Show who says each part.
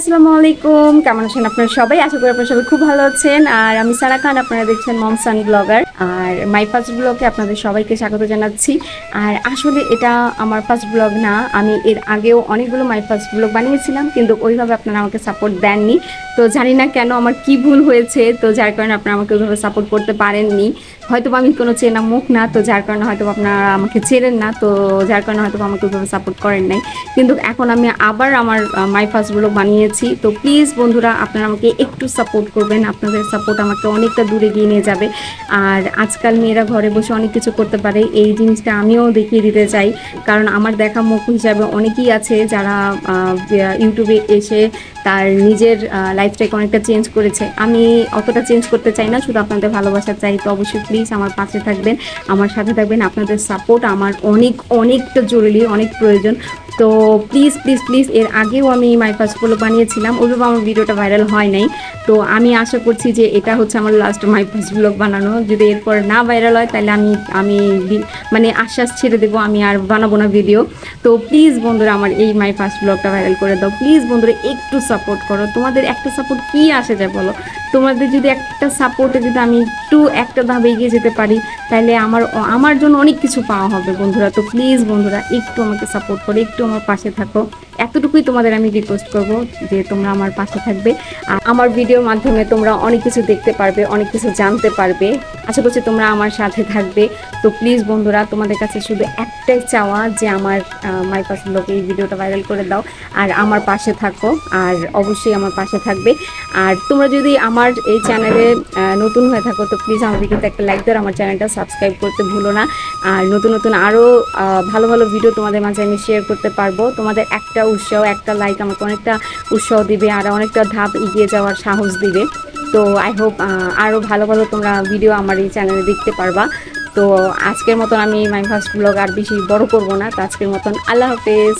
Speaker 1: আসসালামু আলাইকুম। কেমন আছেন আপনারা সবাই? আশা করি আপনারা সবাই খুব ভালো আছেন। আর আমি সারা খান, আপনারা দেখছেন মম সান ব্লগার। আর মাই ফার্স্ট ব্লগে আপনাদের সবাইকে স্বাগত জানাচ্ছি। আর আসলে এটা আমার ফার্স্ট ব্লগ না, আমি এর আগেও অনেকগুলো মাই ফার্স্ট ব্লগ বানিয়েছিলাম, কিন্তু ওইভাবে আপনারা আমাকে সাপোর্ট দেননি। তো জানি না কেন, আমার কি ভুল হয়েছে, তো যার কারণে আপনারা আমাকে ওইভাবে সাপোর্ট করতে পারেননি। হয়তো আমি কোনো চেনা মুখ না, তো যার কারণে হয়তো আপনারা আমাকে চেনেন না, তো যার কারণে হয়তো আমাকে ওইভাবে সাপোর্ট করেন নাই। কিন্তু এখন আমি আবার আমার মাই ফার্স্ট ব্লগ বানিয়েছি। তো প্লিজ বন্ধুরা, আপনারা আমাকে একটু সাপোর্ট করবেন। আপনাদের সাপোর্ট আমাকে অনেকটা দূরে গিয়ে নিয়ে যাবে। আর আজকাল মেয়েরা ঘরে বসে অনেক কিছু করতে পারে, এই জিনিসটা আমিও দেখিয়ে দিতে চাই। কারণ আমার দেখা মুখ হিসাবে অনেকেই আছে যারা ইউটিউবে এসে তার নিজের লাইফটাকে অনেকটা চেঞ্জ করেছে। আমি অতটা চেঞ্জ করতে চাই না, শুধু আপনাদের ভালোবাসা চাই। তো অবশ্যই প্লিজ আমার পাশে থাকবেন, আমার সাথে থাকবেন। আপনাদের সাপোর্ট আমার অনেকটা জরুরি, অনেক প্রয়োজন। তো প্লিজ প্লিজ প্লিজ, এর আগেও আমি মাই ফার্স্ট ব্লগ বানিয়েছিলাম, ওইভাবে আমার ভিডিওটা ভাইরাল হয় নাই। তো আমি আশা করছি যে এটা হচ্ছে আমার লাস্ট মাই ফার্স্ট ব্লগ বানানো। যদি এরপর না ভাইরাল হয় তাহলে আমি মানে আশ্বাস ছেড়ে দেবো, আমি আর বানাবো না ভিডিও। তো প্লিজ বন্ধুরা, আমার এই মাই ফার্স্ট ব্লগটা ভাইরাল করে দাও। প্লিজ বন্ধুরা, একটু সাপোর্ট করো। তোমাদের একটা সাপোর্ট কি আসে যায় বলো? তোমাদের যদি একটা সাপোর্টে যদি আমি একটু একটা ধাপ এগিয়ে যেতে পারি, তাহলে আমার জন্য অনেক কিছু পাওয়া হবে বন্ধুরা। তো প্লিজ বন্ধুরা, একটু আমাকে সাপোর্ট করো, একটু আমার পাশে থাকো। এতটুকুই তোমাদের আমি রিকোয়েস্ট করব যে তোমরা আমার পাশে থাকবে। আর আমার ভিডিওর মাধ্যমে তোমরা অনেক কিছু দেখতে পারবে, অনেক কিছু জানতে পারবে। আশা করছি তোমরা আমার সাথে থাকবে। তো প্লিজ বন্ধুরা, তোমাদের কাছে শুধু একটাই চাওয়া যে আমার মাই ফার্স্ট ব্লগে এই ভিডিওটা ভাইরাল করে দাও আর আমার পাশে থাকো। আর অবশ্যই আমার পাশে থাকবে। আর তোমরা যদি আমার এই চ্যানেলে নতুন হয়ে থাকো, তো প্লিজ আমার ভিডিওতে একটা লাইক দাও, আমার চ্যানেলটা সাবস্ক্রাইব করতে ভুলো না। আর নতুন নতুন আরও ভালো ভালো ভিডিও তোমাদের মাঝে আমি শেয়ার করতে পারবো। তোমাদের একটা উৎসাহ, একটা লাইক আমাকে অনেকটা উৎসাহ দিবে আর অনেকটা ধাপ এগিয়ে যাওয়ার সাহস দিবে। তো আই হোপ আরও ভালো ভালো তোমরা ভিডিও আমার এই চ্যানেলে দেখতে পারবা। তো আজকের মতন আমি মাই ফার্স্ট ব্লগ আর বেশি বড় করবো না। তো আজকের মতন আল্লাহ হাফেজ।